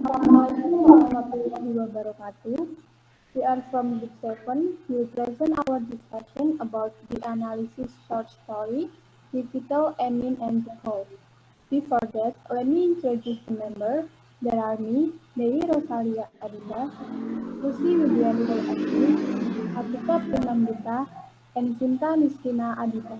Assalamualaikum warahmatullahi wabarakatuh. We are from Book 7. We present our discussion about the analysis short story, the title Ameen and Ghool. Before that, let me introduce the members. There are me, Dewi Rosalia Adiba, Lusy Widyaningsih Azmi, Atika Primandhita, and Shinta Nisrina Adiba.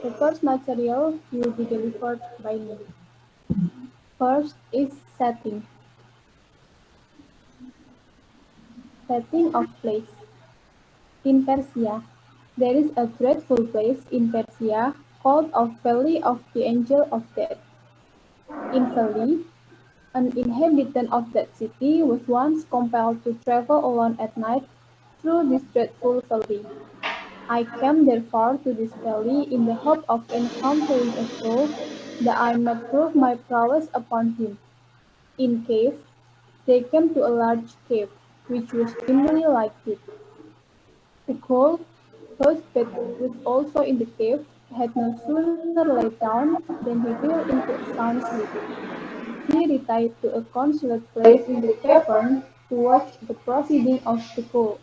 The first material will be delivered by me. First is setting. Setting of place. In Persia, there is a dreadful place in Persia called the Valley of the Angel of Death. In Valley, an inhabitant of that city was once compelled to travel alone at night through this dreadful valley. I came therefore to this valley in the hope of encountering a foe, that I might prove my prowess upon him. In cave, they came to a large cave, which was dimly lighted. The cold, whose bed was also in the cave, had no sooner laid down than he fell into a sound sleep. He retired to a concealed place in the cavern to watch the proceeding of the cold.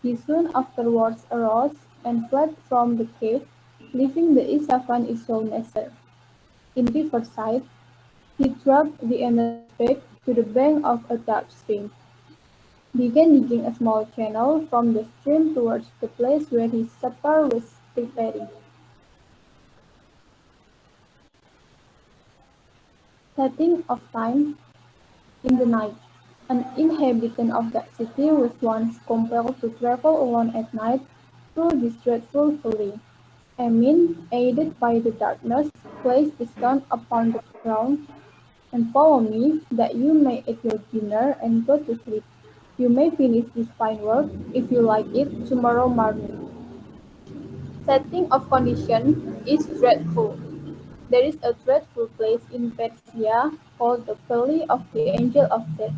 He soon afterwards arose and fled from the cave, leaving the Isafan his sole master. In riverside, he dragged the energetic to the bank of a dark stream, began digging a small channel from the stream towards the place where his supper was preparing. Setting of time in the night. An inhabitant of that city was once compelled to travel alone at night through this dreadful valley. Ameen, aided by the darkness, placed the stone upon the ground, and follow me, that you may eat your dinner and go to sleep. You may finish this fine work, if you like it, tomorrow morning. Setting of condition is dreadful. There is a dreadful place in Persia called the Valley of the Angel of Death,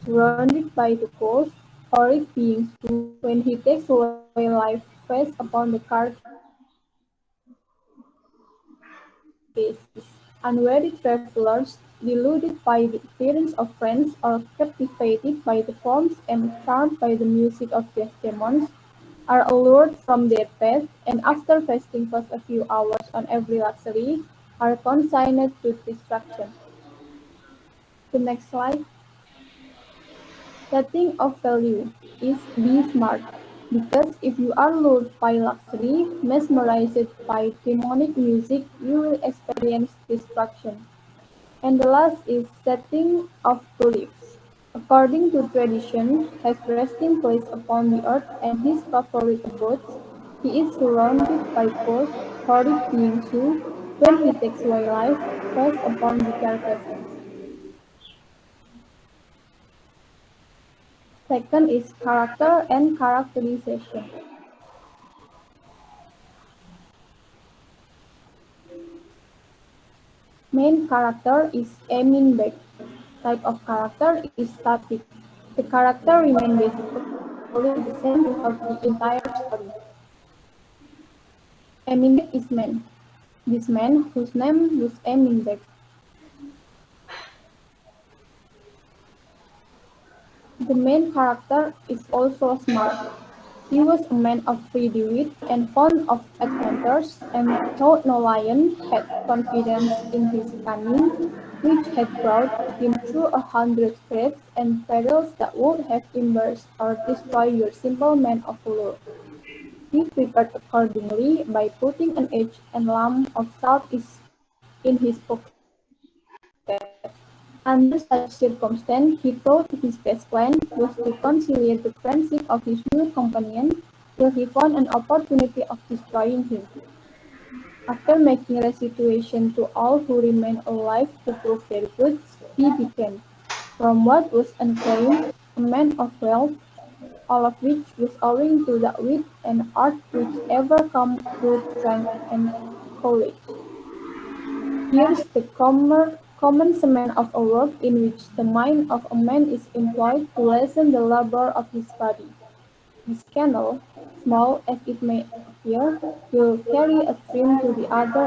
surrounded by the ghost, horrid beings who, when he takes away life, press upon the carcass cases. Unwary travelers, deluded by the appearance of friends or captivated by the forms and charmed by the music of Desdemonas, are allured from their path, and after feasting for a few hours on every luxury, are consigned to destruction. The next slide. Setting of value is be smart, because if you are lured by luxury, mesmerized by demonic music, you will experience destruction. And the last is setting of beliefs. According to tradition, has resting place upon the earth and his favorite abodes, he is surrounded by ghosts, horrid beings who, when he takes away life, press upon the carcasses. Second is character and characterization. Main character is Ameen Beg. Type of character is static. The character remains basically the same throughout the entire story. Ameen Beg is man. This man, whose name was Ameen Beg. The main character is also smart. He was a man of ready wit and fond of adventures, and thought no lion had confidence in his cunning, which had brought him through 100 scrapes and perils that would have embarrassed or destroyed your simple man of valor. He prepared accordingly by putting an edge and lump of salt in his pocket. Under such circumstances, he thought his best plan was to conciliate the friendship of his new companion till he found an opportunity of destroying him. After making restitution to all who remained alive to prove their goods, he became, from what was unclaimed, a man of wealth, all of which was owing to that wit and art which ever come through strength and courage. Here's the commencement of a work in which the mind of a man is employed to lessen the labor of his body. This canal, small as it may appear, will carry a stream to the other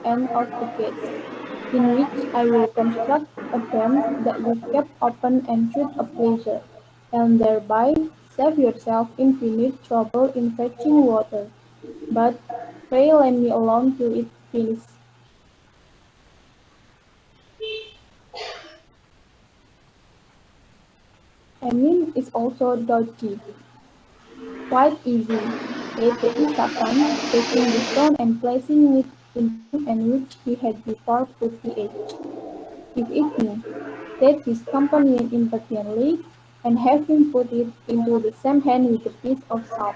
end of the case. in which I will construct a dam that you keep open and shoot a pleasure, and thereby save yourself infinite trouble in fetching water. But pray let me alone till it finish. Ameen is also dodgy. Quite easy, said the Isapan, taking the stone and placing it in the same in which he had before put the edge. Give it me, said his companion impatiently, and have him put it into the same hand with a piece of salt.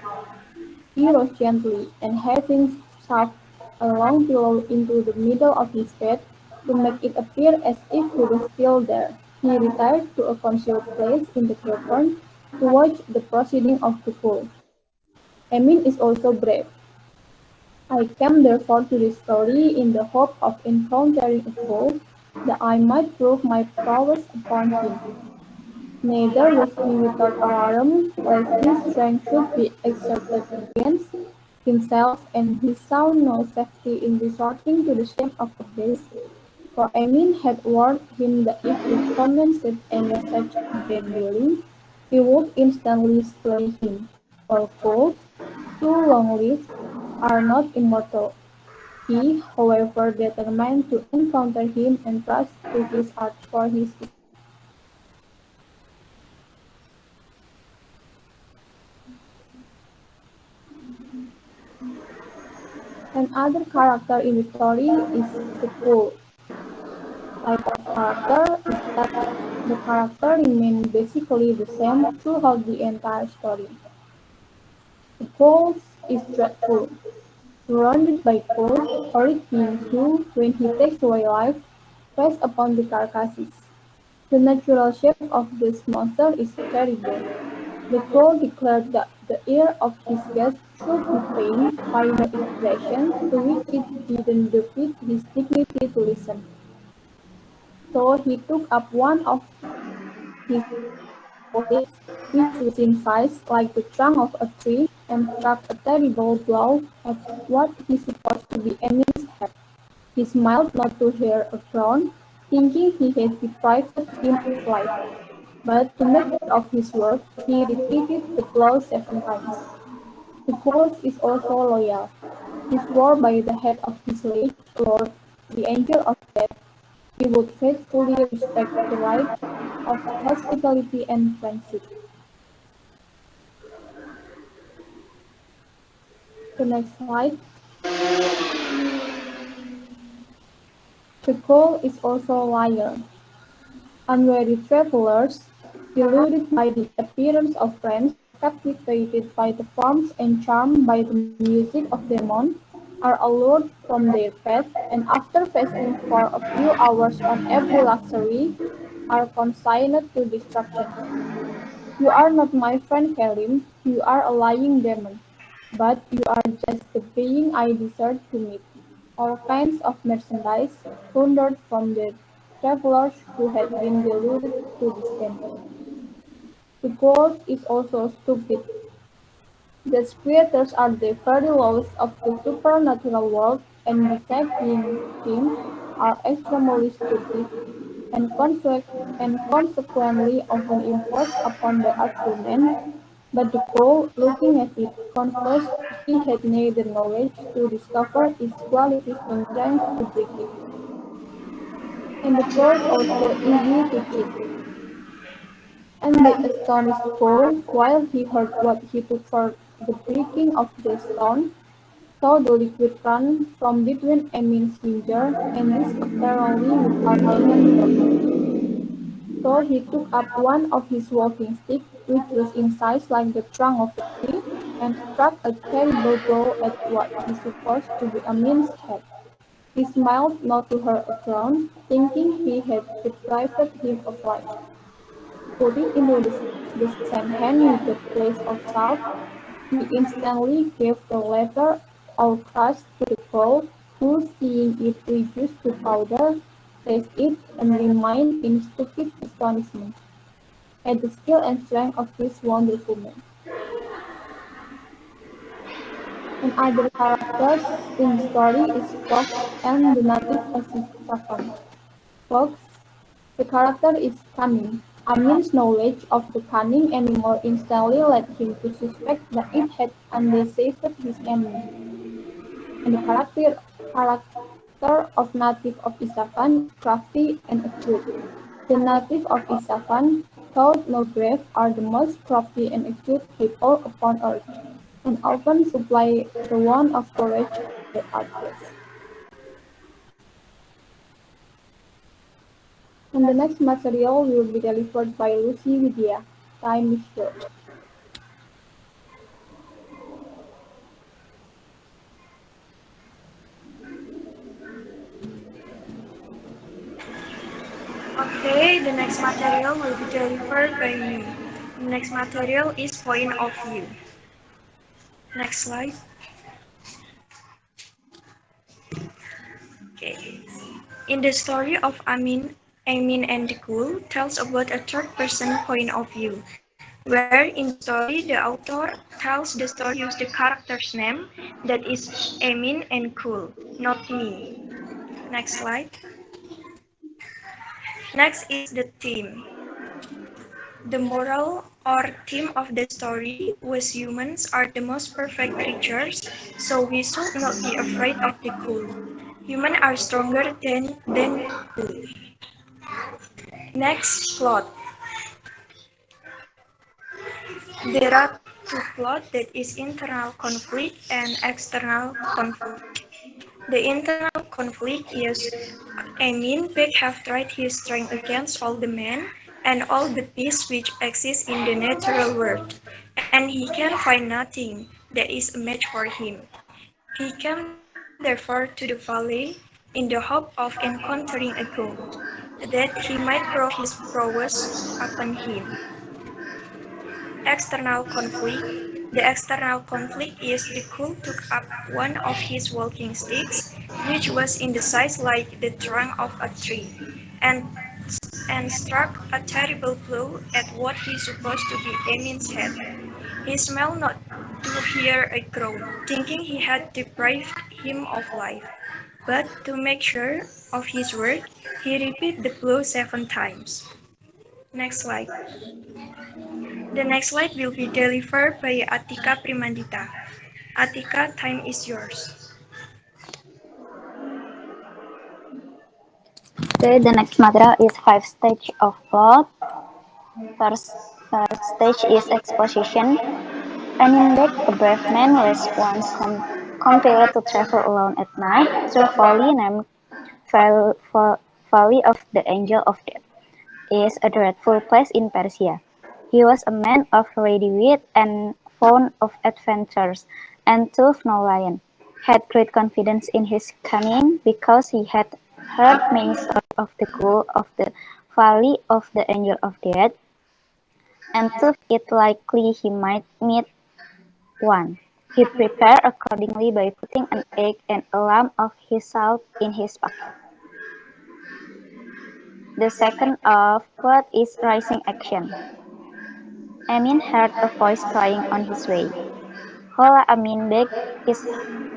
He rose gently, and having shoved a long pillow into the middle of his bed, to make it appear as if he was still there, he retired to a concealed place in the cavern to watch the proceeding of the Ghool. Ameen is also brave. I came therefore to this story in the hope of encountering a Ghool, that I might prove my prowess upon him. Neither was he without alarm, lest his strength should be exerted against himself, and he saw no safety in resorting to the shame of a beast, for Amin had warned him that if he commenced any such vain dealing, he would instantly slay him, for fools, too long-lived, are not immortal. He, however, determined to encounter him and trust to his art for his escape. Another character in the story is the Ghoul. Type of character is that the character remains basically the same throughout the entire story. The Ghoul is dreadful, surrounded by cold, horrid beings who, when he takes away life, press upon the carcasses. The natural shape of this monster is terrible. The Ghoul declared that the ear of his guest should be pained by no expression to which it didn't befit his dignity to listen. So he took up one of his sticks, which was in size like the trunk of a tree, and struck a terrible blow at what he supposed to be Amin's head. He smiled not to hear a groan, thinking he had deprived him of life. But to make good of his word, he repeated the blow 7 times. The ghost is also loyal. He swore by the head of his liege lord, the angel of death, he would faithfully respect the rights of hospitality and friendship. The next slide. The ghoul is also a liar. Unwary travelers, deluded by the appearance of friends, captivated by the forms and charmed by the music of demons, are allured from their path, and after feasting for a few hours on every luxury, are consigned to destruction. You are not my friend Karim, you are a lying demon, but you are just the being I deserve to meet. All kinds of merchandise plundered from the travelers who had been deluded to this end. The ghost is also stupid. These creatures are the very laws of the supernatural world, and besides being him, are extremely stupid, and consequently often imposed upon by actual men, but the crow, looking at it, confessed he had neither knowledge to discover its qualities nor strength to break it. And the crow is also easy to cheat. And the astonished crow, while he heard what he took for the breaking of the stone, saw the liquid run from between Amin's finger, and this apparently without human trouble. So he took up one of his walking sticks, which was in size like the trunk of a tree, and struck a terrible blow at what he supposed to be Amin's head. He smiled not to her a groan, thinking he had deprived him of life. Put it into the same hand with the place of salt, he instantly gave the latter all crushed to the cow, who, seeing it reduced to powder, tasted it and remained in stupid astonishment at the skill and strength of this wonderful man. And other characters in the story is Fox and the native Asisapan. Fox. The character is cunning. Ameen's knowledge of the cunning animal instantly led him to suspect that it had undeceived his enemy. And the character of native of Isfahan is crafty and acute. The native of Isfahan thought Norgrave are the most crafty and acute people upon earth, and often supply the want of courage to their archers. And the next material will be delivered by Lusy Widya. Time is yours. Okay, the next material will be delivered by me. The next material is point of view. Next slide. Okay. In the story of Ameen and the Ghool tells about a third person point of view, where in the story the author tells the story use the character's name that is Ameen and Ghool, not me. Next slide. Next is the theme. The moral or theme of the story was humans are the most perfect creatures, so we should not be afraid of the Ghoul. Humans are stronger than Ghoul. Next plot. There are two plots that is internal conflict and external conflict. The internal conflict is Amin Beg have tried his strength against all the men and all the beasts which exist in the natural world, and he can find nothing that is a match for him. He came therefore to the valley in the hope of encountering a goat, that he might prove his prowess upon him. External conflict. The external conflict is the Ghoul took up one of his walking sticks, which was in the size like the trunk of a tree, and, and struck a terrible blow at what he supposed to be Amin's head. He smelled not to hear a groan, thinking he had deprived him of life. But to make sure of his word, he repeated the blow 7 times. Next slide. The next slide will be delivered by Atika Primandhita. Atika, time is yours. Okay, the next material is five stage of plot. First, first stage is exposition. Eminbeck, a brave man, was once compelled to travel alone at night through a valley named Valley of the Angel of Death. It is a dreadful place in Persia. He was a man of ready wit and fond of adventures, and tough no lion. Had great confidence in his cunning because he had heard many stories of the ghoul of the Valley of the Angel of Death, and thought it likely he might meet one. He prepared accordingly by putting an egg and a lump of his salt in his pocket. The second of what is rising action. Amin heard a voice crying on his way. Hola Amin beg is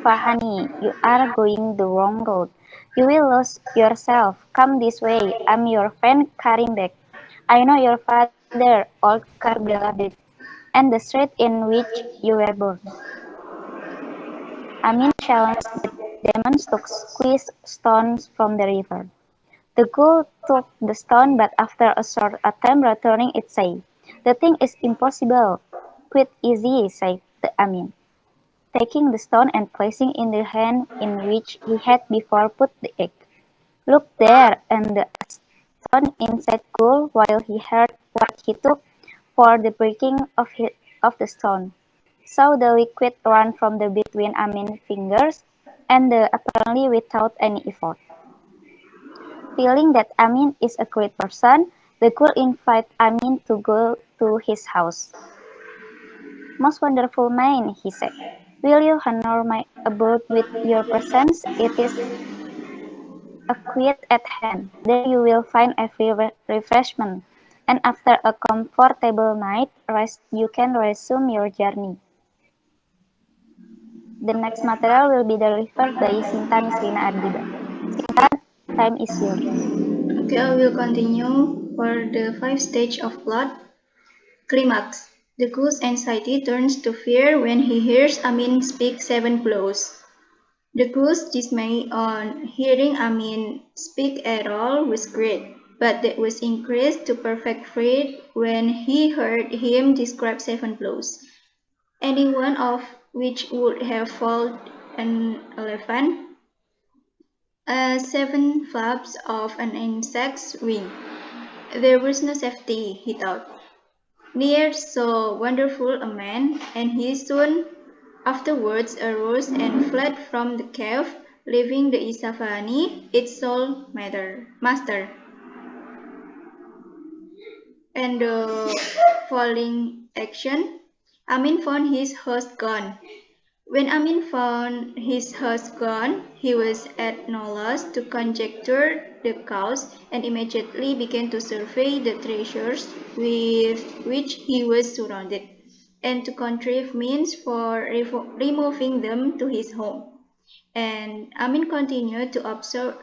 Fahani, you are going the wrong road. You will lose yourself. Come this way. I'm your friend Karim beg. I know your father, old Karbala beg, and the street in which you were born. Amin challenged the demons to squeeze stones from the river. The ghoul took the stone, but after a short attempt returning it said, "The thing is impossible." "Quite easy," said the Amin, taking the stone and placing in the hand in which he had before put the egg. "Look there," and the stone inside ghoul while he heard what he took for the breaking of the stone. Saw the liquid run from the between Amin's fingers, and apparently without any effort. Feeling that Amin is a great person, the ghoul invites Amin to go to his house. "Most wonderful man," he said, "will you honor my abode with your presence? It is quite at hand. There you will find every refreshment, and after a comfortable night rest you can resume your journey." The next material will be delivered by Shinta, Nisrina, Adiba. Shinta, time is yours. Okay, I will continue for the 5 stage of plot. Climax. The Ghoul's anxiety turns to fear when he hears Ameen speak 7 blows. The Ghoul's dismay on hearing Ameen speak at all was great, but that was increased to perfect fright when he heard him describe 7 blows, any one of which would have felled an elephant. 7 flaps of an insect's wing. There was no safety, he thought, near so wonderful a man, and he soon afterwards arose and fled from the cave, leaving the Isafani, its sole master. And the following action, Amin found his host gone. When Amin found his host gone, he was at no loss to conjecture the cause, and immediately began to survey the treasures with which he was surrounded, and to contrive means for removing them to his home. And Amin continued to observe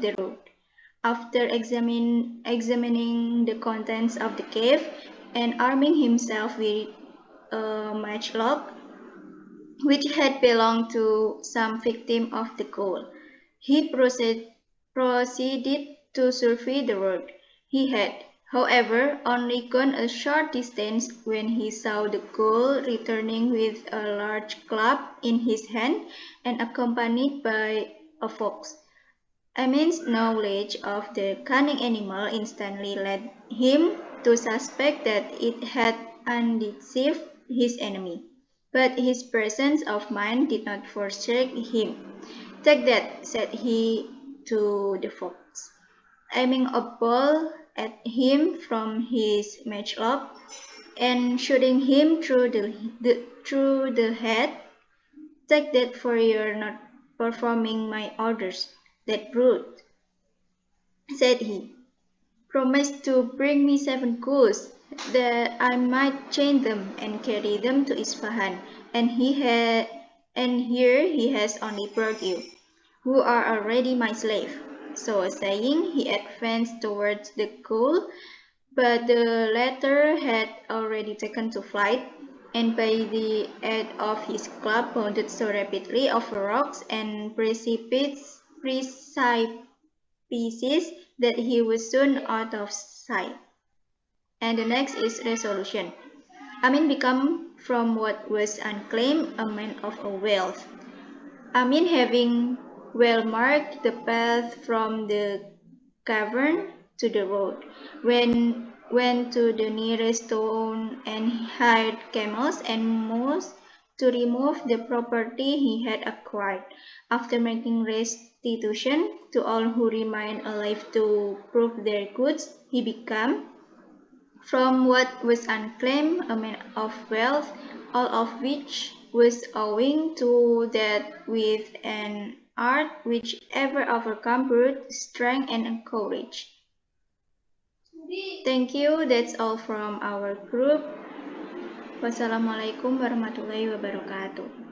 the road. After examining the contents of the cave and arming himself with a matchlock, which had belonged to some victim of the Ghoul, he proceeded to survey the road. He had, however, only gone a short distance when he saw the Ghoul returning with a large club in his hand and accompanied by a fox. Amin's knowledge of the cunning animal instantly led him to suspect that it had undeceived his enemy. But his presence of mind did not forsake him. "Take that," said he to the fox, aiming a ball at him from his matchlock and shooting him through the head. "Take that for your not performing my orders, that brute," said he. "Promise to bring me 7 ghouls, that I might chain them and carry them to Isfahan, and here he has only brought you, who are already my slave." So saying, he advanced towards the ghoul, but the latter had already taken to flight, and by the aid of his club bounded so rapidly over rocks and precipices that he was soon out of sight. And the next is resolution. Amin became from what was unclaimed a man of a wealth. Amin, having well marked the path from the cavern to the road, went to the nearest town and hired camels and mules to remove the property he had acquired. After making restitution to all who remained alive to prove their goods, he became, from what was unclaimed, a man of wealth, all of which was owing to that with an art which ever overcome brute strength and courage. Thank you. That's all from our group. Wassalamualaikum warahmatullahi wabarakatuh.